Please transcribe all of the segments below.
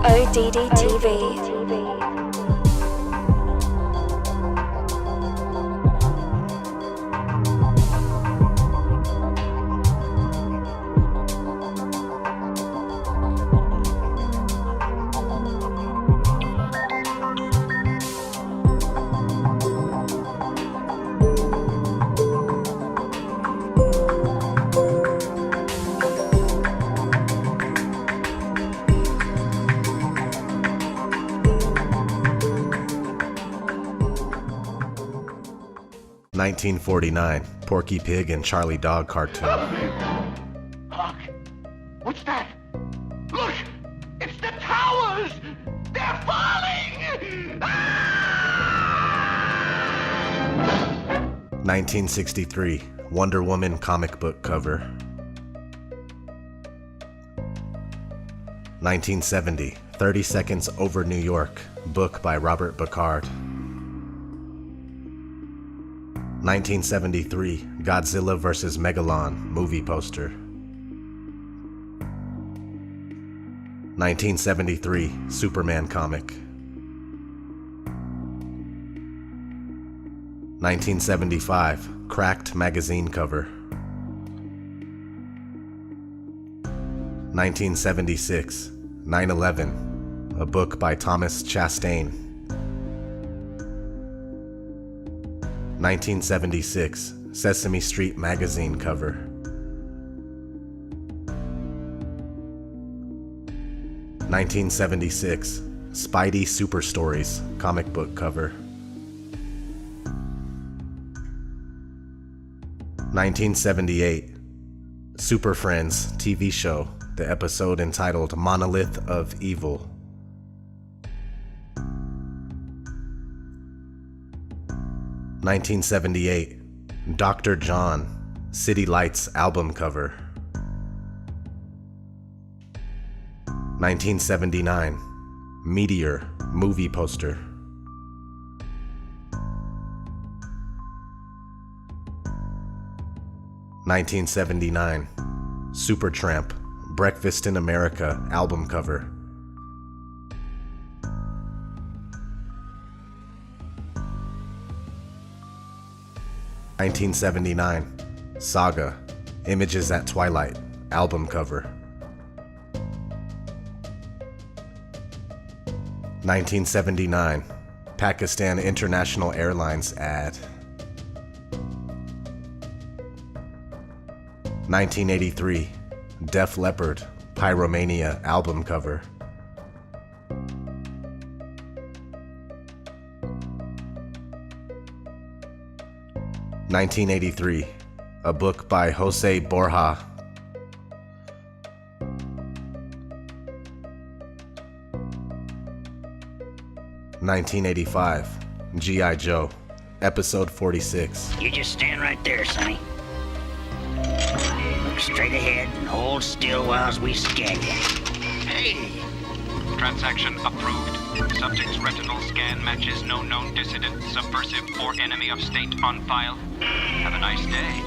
ODD TV. 1949, Porky Pig and Charlie Dog cartoon. Hark! What's that? Look! It's the towers! They're falling! Ah! 1963, Wonder Woman comic book cover. 1970, 30 Seconds Over New York, book by Robert Bacard. 1973, Godzilla vs. Megalon, movie poster. 1973, Superman comic. 1975, Cracked magazine cover. 1976, 9/11, a book by Thomas Chastain. 1976, Sesame Street magazine cover. 1976, Spidey Super Stories comic book cover. 1978, Super Friends TV show, the episode entitled Monolith of Evil. 1978, Dr. John, City Lights album cover. 1979, Meteor movie poster. 1979, Supertramp, Breakfast in America album cover. 1979, Saga, Images at Twilight album cover. 1979, Pakistan International Airlines ad. 1983, Def Leppard, Pyromania album cover. 1983, a book by Jose Borja. 1985, G.I. Joe, episode 46. You just stand right there, Sonny. Look straight ahead and hold still while we scan you. Hey! Transaction approved. Subject's retinal scan matches no known dissident, subversive, or enemy of state on file. Have a nice day.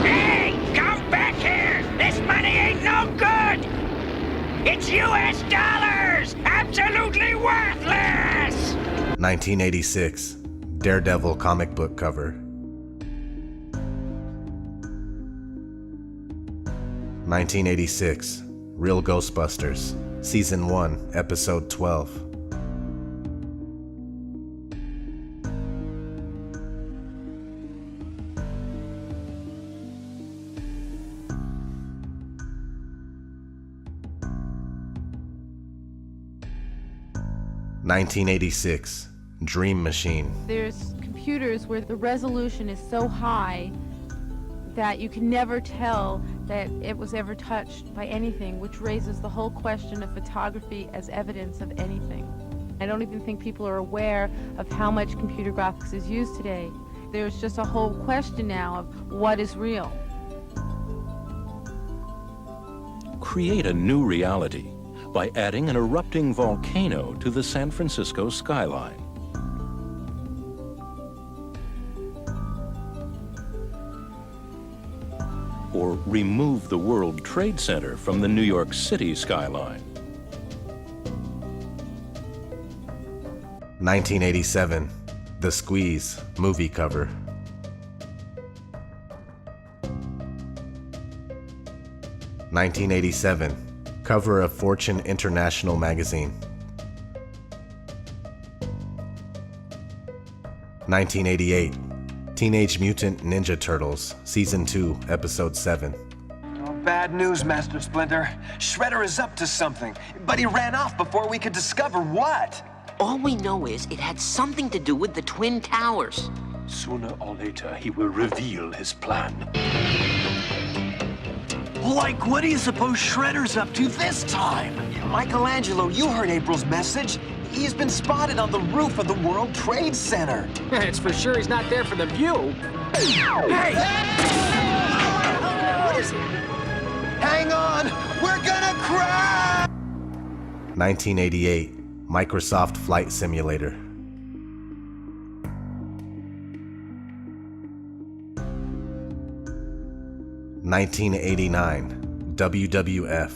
Hey! Come back here! This money ain't no good! It's U.S. dollars! Absolutely worthless! 1986, Daredevil comic book cover. 1986, Real Ghostbusters, Season 1, Episode 12. 1986, Dream Machine. There's computers where the resolution is so high that you can never tell that it was ever touched by anything, which raises the whole question of photography as evidence of anything. I don't even think people are aware of how much computer graphics is used today. There's just a whole question now of what is real. Create a new reality by adding an erupting volcano to the San Francisco skyline. Or remove the World Trade Center from the New York City skyline. 1987, The Squeeze movie cover. 1987, cover of Fortune International magazine. 1988, Teenage Mutant Ninja Turtles, Season 2, Episode 7. Oh, bad news, Master Splinter. Shredder is up to something, but he ran off before we could discover what. All we know is it had something to do with the Twin Towers. Sooner or later, he will reveal his plan. Like, what do you suppose Shredder's up to this time? Michelangelo, you heard April's message. He's been spotted on the roof of the World Trade Center. It's for sure he's not there for the view. Hey! What is it? Hang on! We're gonna crash! 1988, Microsoft Flight Simulator. 1989, WWF.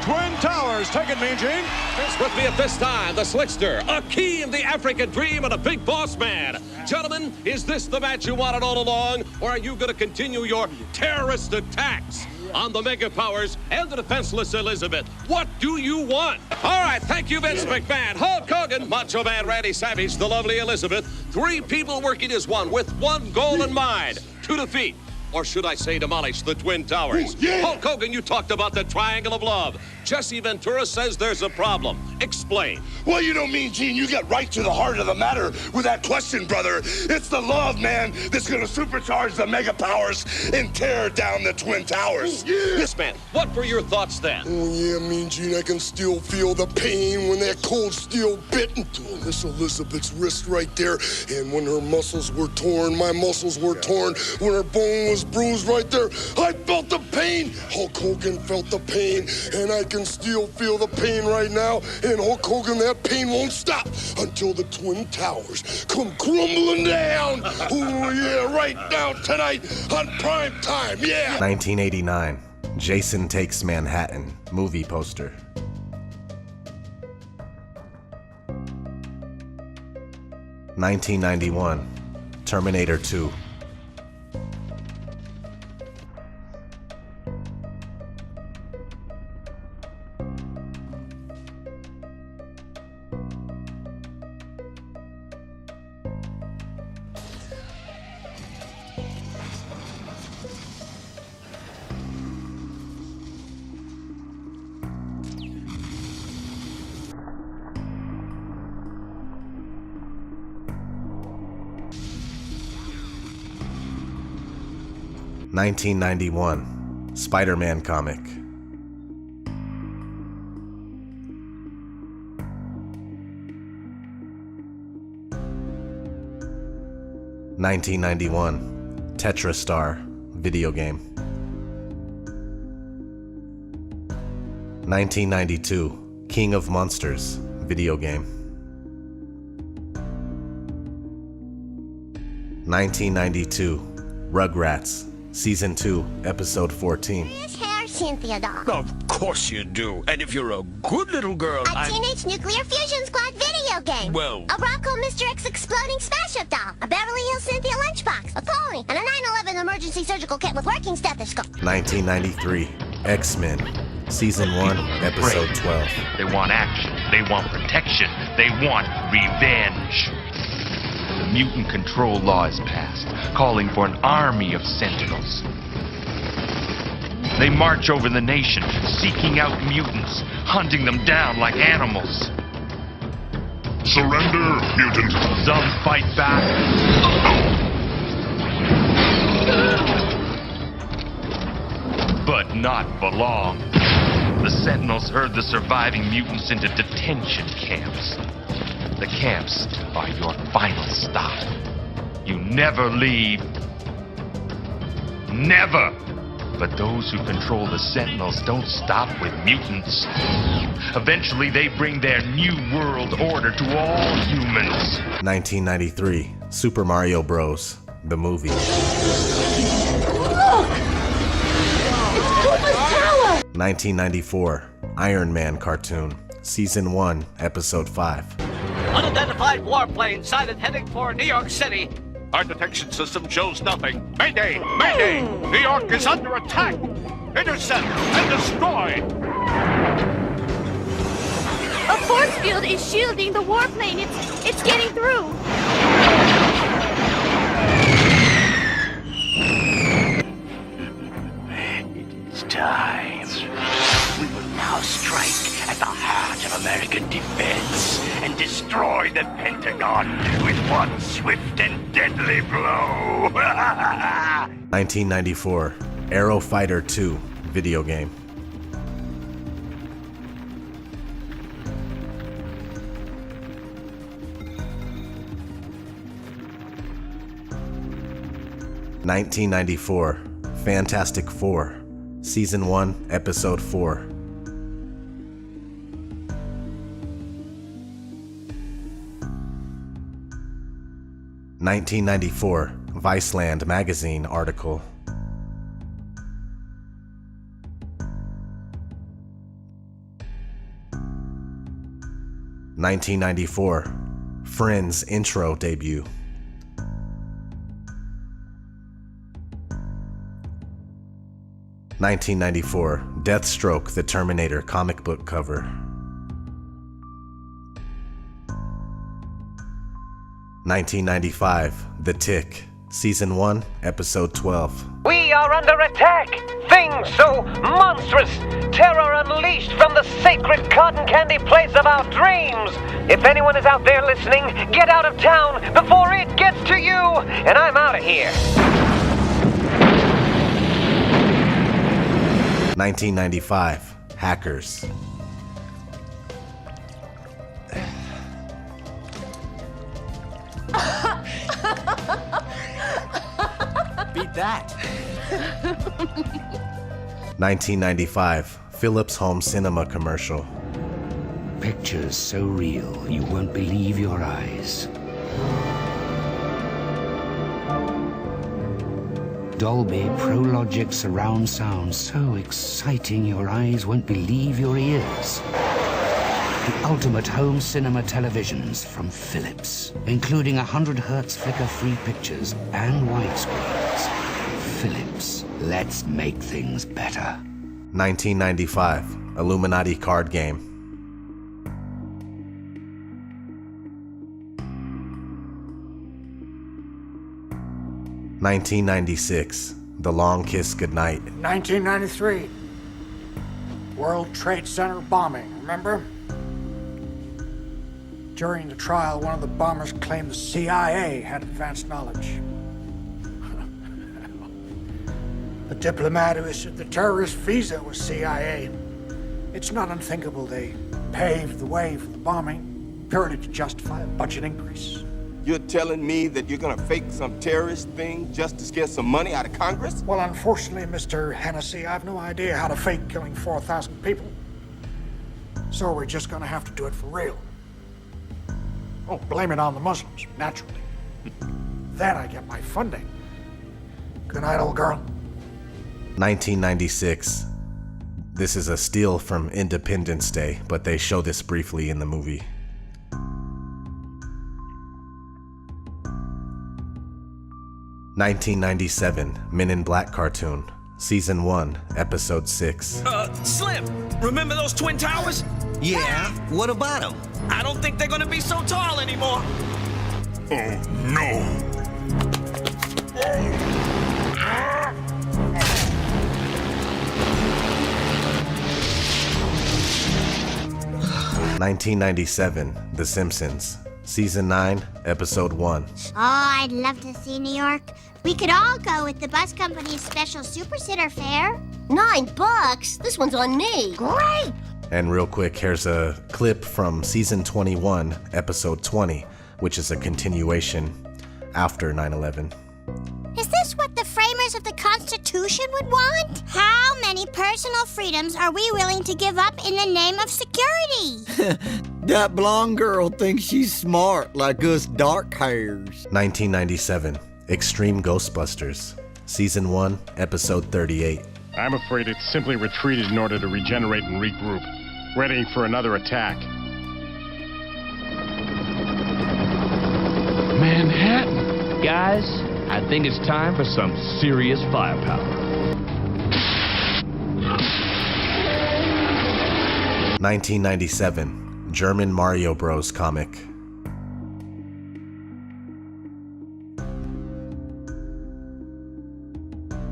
'Twin Towers, take it, Mean Gene. It's with me at this time, the Slickster, a key in the African dream and a big boss man. Gentlemen, is this the match you wanted all along, or are you going to continue your terrorist attacks on the mega powers and the defenseless Elizabeth? What do you want? All right, thank you, Vince McMahon, Hulk Hogan, Macho Man Randy Savage, the lovely Elizabeth. Three people working as one with one goal in mind, to defeat, or should I say demolish, the Twin Towers. Ooh, yeah. Hulk Hogan, you talked about the Triangle of Love. Jesse Ventura says there's a problem. Explain. Well, you know, Mean Gene, you get right to the heart of the matter with that question, brother. It's the love, man, that's gonna supercharge the mega powers and tear down the Twin Towers. Yeah. This man, what were your thoughts then? Oh, yeah, Mean Gene, I can still feel the pain when that cold steel bit into Miss Elizabeth's wrist right there. And when her muscles were torn, my muscles were torn. When her bone was bruised right there, I felt the pain. Hulk Hogan felt the pain, and I can still feel the pain right now. And Hulk Hogan, that pain won't stop until the Twin Towers come crumbling down. Oh, yeah, right now tonight on prime time, yeah. 1989, Jason Takes Manhattan movie poster. 1991, Terminator 2. 1991, Spider-Man comic. 1991, Tetra Star video game. 1992, King of Monsters video game. 1992, Rugrats Season 2, Episode 14. Hair, Cynthia doll. Of course you do. And if you're a good little girl, A Teenage Nuclear Fusion Squad video game. Well, a Rocco Mr. X exploding smash-up doll. A Beverly Hills Cynthia lunchbox. A pony. And a 9/11 emergency surgical kit with working stethoscope. 1993, X-Men Season 1, Episode 12. They want action. They want protection. They want revenge. The mutant control law is passed, calling for an army of sentinels. They march over the nation, seeking out mutants, hunting them down like animals. Surrender, mutant. Some fight back. But not for long. The sentinels herd the surviving mutants into detention camps. The camps are your final stop. You never leave. Never! But those who control the Sentinels don't stop with mutants. Eventually, they bring their new world order to all humans. 1993, Super Mario Bros. the movie. Look! It's Koopa's tower! 1994, Iron Man cartoon, Season 1, Episode 5. Unidentified warplane sighted heading for New York City. Our detection system shows nothing. Mayday! Mayday! New York is under attack! Intercept and destroy! A force field is shielding the warplane. It's getting through. It is time. We will now strike at the heart of American defense and destroy the Pentagon with one swift and deadly blow. 1994, Aero Fighter 2 video game. (1994) Fantastic Four, Season 1, Episode 4. 1994 Viceland magazine article. 1994 Friends intro debut. 1994 Deathstroke the Terminator comic book cover. 1995 The Tick, Season 1, Episode 12. We are under attack! Things so monstrous! Terror unleashed from the sacred cotton candy place of our dreams! If anyone is out there listening, get out of town before it gets to you! And I'm out of here! 1995 Hackers. Beat that. 1995 Philips Home Cinema commercial. Pictures so real you won't believe your eyes. Dolby Prologic surround sound so exciting your eyes won't believe your ears. The ultimate home cinema televisions from Philips, including 100 Hz flicker-free pictures and widescreens. Philips, let's make things better. 1995 Illuminati card game. 1996 The Long Kiss Goodnight. 1993. World Trade Center bombing, remember? During the trial, one of the bombers claimed the CIA had advanced knowledge. The diplomat who issued the terrorist visa was CIA. It's not unthinkable they paved the way for the bombing purely to justify a budget increase. You're telling me that you're gonna fake some terrorist thing just to scare some money out of Congress? Well, unfortunately, Mr. Hennessy, I've no idea how to fake killing 4,000 people. So we're just gonna have to do it for real. Oh, blame it on the Muslims, naturally. Then I get my funding. Good night, old girl. 1996. This is a steal from Independence Day, but they show this briefly in the movie. 1997 Men in Black cartoon, Season 1, Episode 6. Slim, remember those Twin Towers? Yeah, what about them? I don't think they're gonna be so tall anymore. Oh, no. 1997 The Simpsons, Season 9, Episode 1. Oh, I'd love to see New York. We could all go with the bus company's special Super Sitter fare. $9? This one's on me. Great! And real quick, here's a clip from Season 21, Episode 20, which is a continuation after 9/11. Is this what the framers of the Constitution would want? How many personal freedoms are we willing to give up in the name of security? That blonde girl thinks she's smart like us dark hairs. 1997 Extreme Ghostbusters, Season 1, Episode 38. I'm afraid it simply retreated in order to regenerate and regroup, readying for another attack. Manhattan. Guys, I think it's time for some serious firepower. 1997, German Mario Bros. Comic.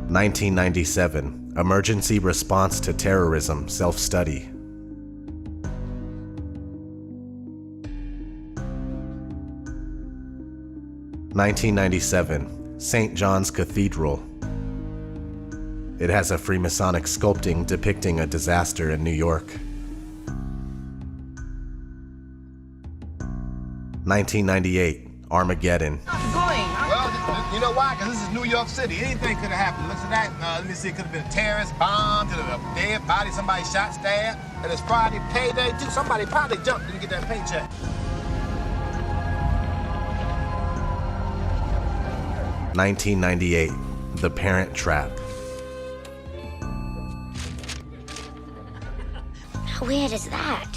1997, Emergency Response to Terrorism Self-Study. 1997, St. John's Cathedral. It has a Freemasonic sculpting depicting a disaster in New York. 1998, Armageddon. Well, you know why? Because this is New York City. Anything could have happened. Look at that. Let me see. It could have been a terrorist bomb, could have been a dead body, somebody shot, stabbed. And it's Friday payday, too. Somebody probably jumped, didn't get that paycheck. $1998, The Parent Trap. How weird is that?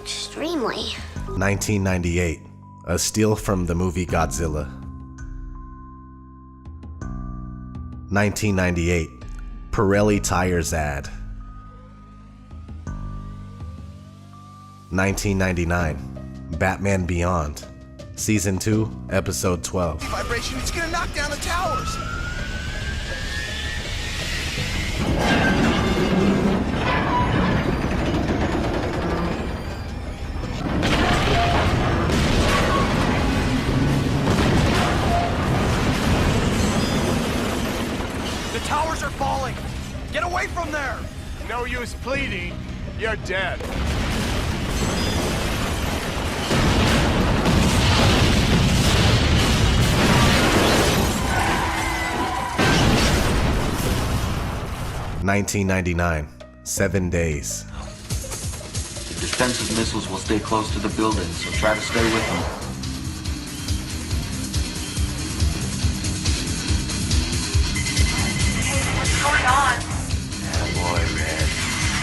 Extremely. 1998, A Steal from the Movie Godzilla. 1998, Pirelli Tires Ad. 1999, Batman Beyond, Season 2, Episode 12. Vibration, it's gonna knock down the towers! The towers are falling! Get away from there! No use pleading. You're dead. $1999, 7 Days. The defensive missiles will stay close to the building, so try to stay with them. What's going on? Boy, Red.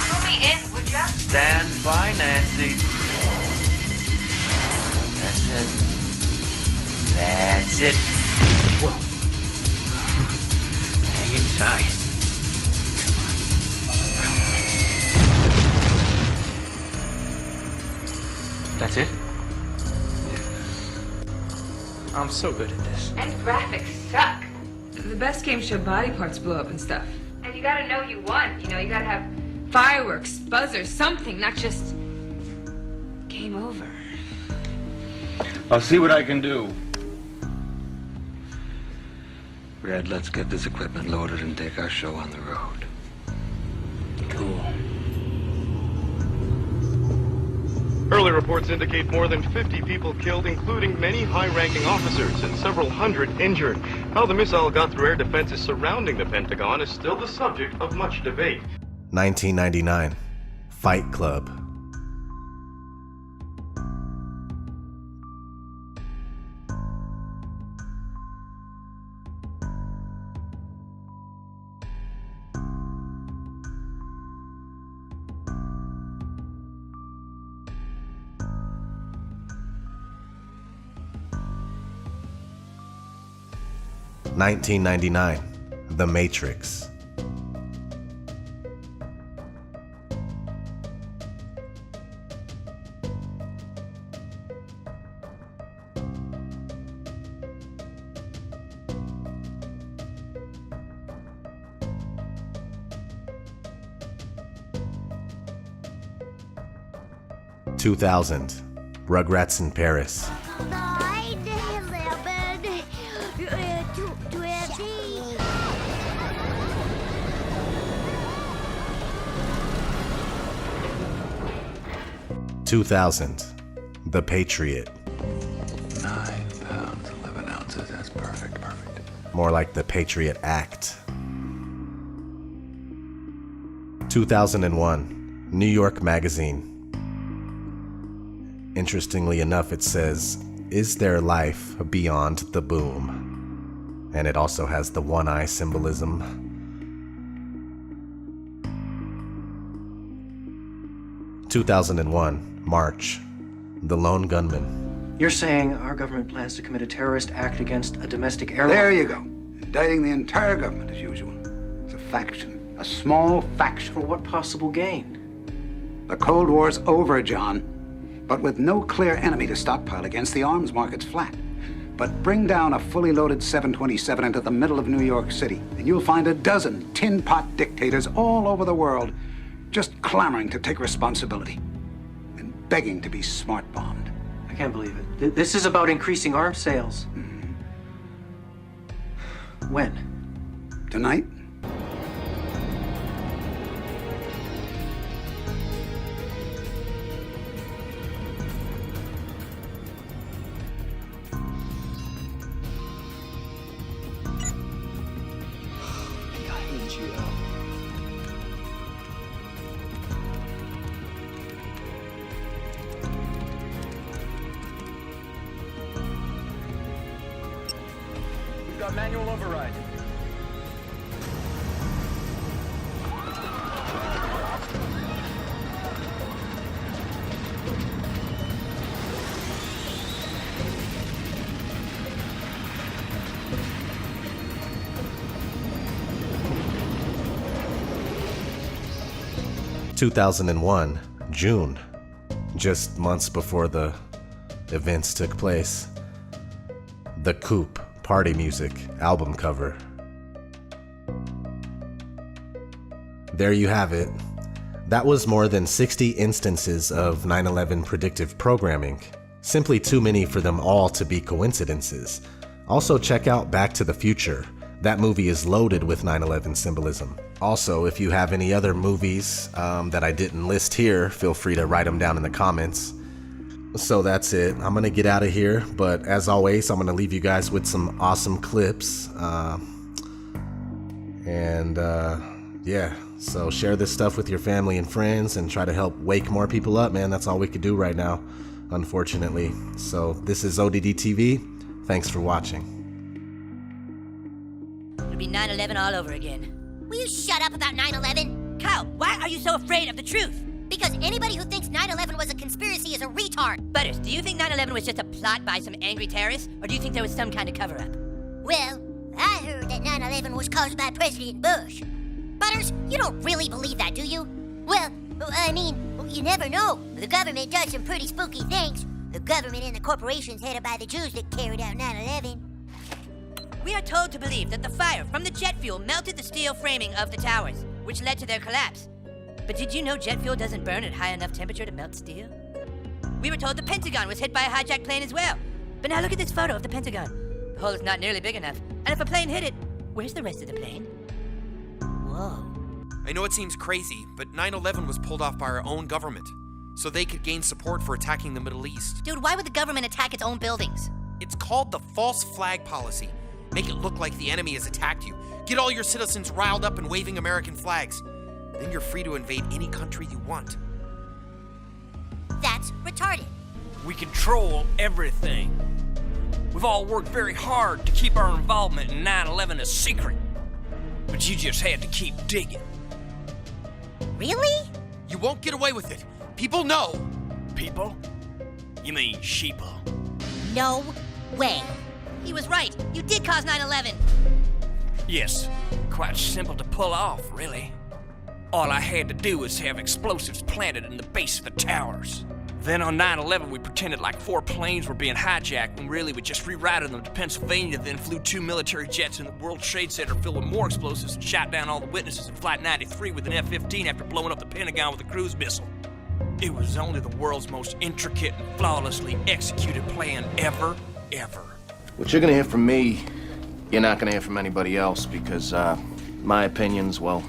Throw me in, would ya? Stand by, Nancy. That's it. That's it. Whoa. Hang it tight. That's it? I'm so good at this. And graphics suck. The best game show body parts blow up and stuff. And you gotta know you won. You know, you gotta have fireworks, buzzers, something, not just game over. I'll see what I can do. Red, let's get this equipment loaded and take our show on the road. Cool. Early reports indicate more than 50 people killed, including many high-ranking officers, and several hundred injured. How the missile got through air defenses surrounding the Pentagon is still the subject of much debate. 1999, Fight Club. $1999, The Matrix. $2000, Rugrats in Paris. 2000, The Patriot. 9 pounds, 11 ounces. That's perfect. More like The Patriot Act. 2001, New York Magazine. Interestingly enough, it says, "Is there life beyond the boom?" And it also has the one eye symbolism. (2001) March. The Lone Gunman. You're saying our government plans to commit a terrorist act against a domestic airline? There you go. Indicting the entire government as usual. It's a faction. A small faction. For what possible gain? The Cold War's over, John. But with no clear enemy to stockpile against, the arms market's flat. But bring down a fully loaded 727 into the middle of New York City, and you'll find a dozen tin pot dictators all over the world just clamoring to take responsibility and begging to be smart-bombed. I can't believe it. This is about increasing arms sales. When? Tonight? We've got manual override. (2001) June. Just months before the events took place. The Coupe Party Music album cover. There you have it. That was more than 60 instances of 9/11 predictive programming. Simply too many for them all to be coincidences. Also check out Back to the Future. That movie is loaded with 9/11 symbolism. Also, if you have any other movies that I didn't list here, feel free to write them down in the comments. So that's it. I'm gonna get out of here, but as always, I'm gonna leave you guys with some awesome clips. Yeah, so share this stuff with your family and friends and try to help wake more people up, man. That's all we could do right now, unfortunately. So this is ODD TV. Thanks for watching. It'll be 9/11 all over again. Will you shut up about 9/11? Kyle, why are you so afraid of the truth? Because anybody who thinks 9/11 was a conspiracy is a retard. Butters, do you think 9/11 was just a plot by some angry terrorists, or do you think there was some kind of cover-up? Well, I heard that 9/11 was caused by President Bush. Butters, you don't really believe that, do you? Well, I mean, you never know. The government does some pretty spooky things. The government and the corporations headed by the Jews that carried out 9/11. We are told to believe that the fire from the jet fuel melted the steel framing of the towers, which led to their collapse. But did you know jet fuel doesn't burn at high enough temperature to melt steel? We were told the Pentagon was hit by a hijacked plane as well. But now look at this photo of the Pentagon. The hole is not nearly big enough. And if a plane hit it, where's the rest of the plane? Whoa. I know it seems crazy, but 9/11 was pulled off by our own government, so they could gain support for attacking the Middle East. Dude, why would the government attack its own buildings? It's called the false flag policy. Make it look like the enemy has attacked you. Get all your citizens riled up and waving American flags. Then you're free to invade any country you want. That's retarded. We control everything. We've all worked very hard to keep our involvement in 9/11 a secret. But you just had to keep digging. Really? You won't get away with it. People know. People? You mean sheeple? No way. He was right. You did cause 9/11. Yes. Quite simple to pull off, really. All I had to do was have explosives planted in the base of the towers. Then on 9/11, we pretended like 4 planes were being hijacked when really we just rerouted them to Pennsylvania, then flew 2 military jets in the World Trade Center filled with more explosives and shot down all the witnesses in Flight 93 with an F-15 after blowing up the Pentagon with a cruise missile. It was only the world's most intricate and flawlessly executed plan ever. What you're gonna hear from me, you're not gonna hear from anybody else because, my opinions, well,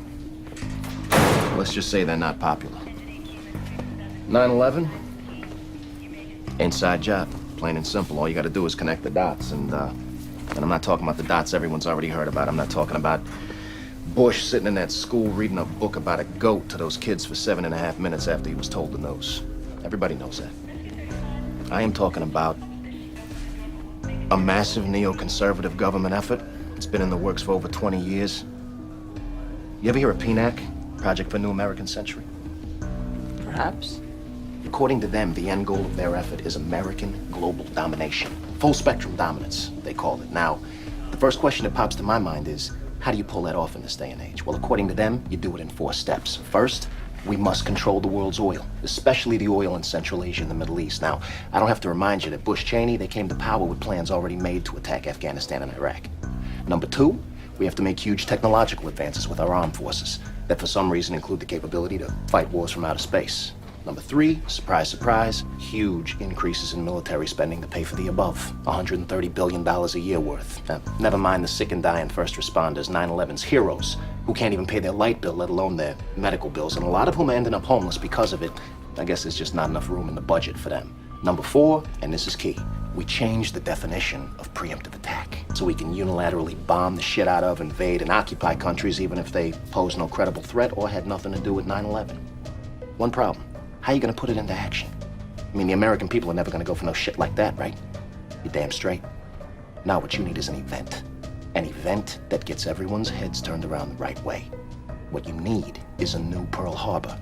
let's just say they're not popular. 9/11? Inside job, plain and simple. All you gotta do is connect the dots, and I'm not talking about the dots everyone's already heard about. I'm not talking about Bush sitting in that school reading a book about a goat to those kids for 7.5 minutes after he was told the news. Everybody knows that. I am talking about a massive neoconservative government effort It's been in the works for over 20 years. You ever hear of PNAC? Project for New American Century? Perhaps. According to them, the end goal of their effort is American global domination. Full spectrum dominance, they call it. Now, the first question that pops to my mind is, how do you pull that off in this day and age? Well, according to them, you do it in 4 steps. First, we must control the world's oil, especially the oil in Central Asia and the Middle East. Now, I don't have to remind you that Bush Cheney, they came to power with plans already made to attack Afghanistan and Iraq. Number 2, we have to make huge technological advances with our armed forces that for some reason include the capability to fight wars from outer space. Number 3, surprise, surprise, huge increases in military spending to pay for the above. $130 billion a year worth. Now, never mind the sick and dying first responders, 9/11's heroes, who can't even pay their light bill, let alone their medical bills, and a lot of whom are ending up homeless because of it. I guess there's just not enough room in the budget for them. Number 4, and this is key, we changed the definition of preemptive attack so we can unilaterally bomb the shit out of, invade, and occupy countries even if they pose no credible threat or had nothing to do with 9/11. One problem. How are you gonna put it into action? I mean, the American people are never gonna go for no shit like that, right? You're damn straight. Now what you need is an event. An event that gets everyone's heads turned around the right way. What you need is a new Pearl Harbor.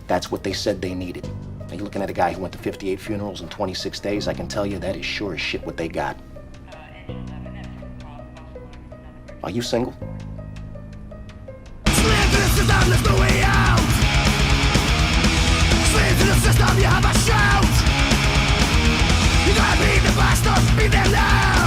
That's what they said they needed. Now you're looking at a guy who went to 58 funerals in 26 days. I can tell you that is sure as shit what they got. Are you single? To the system, you have a shout. You gotta be the bastard, be there loud.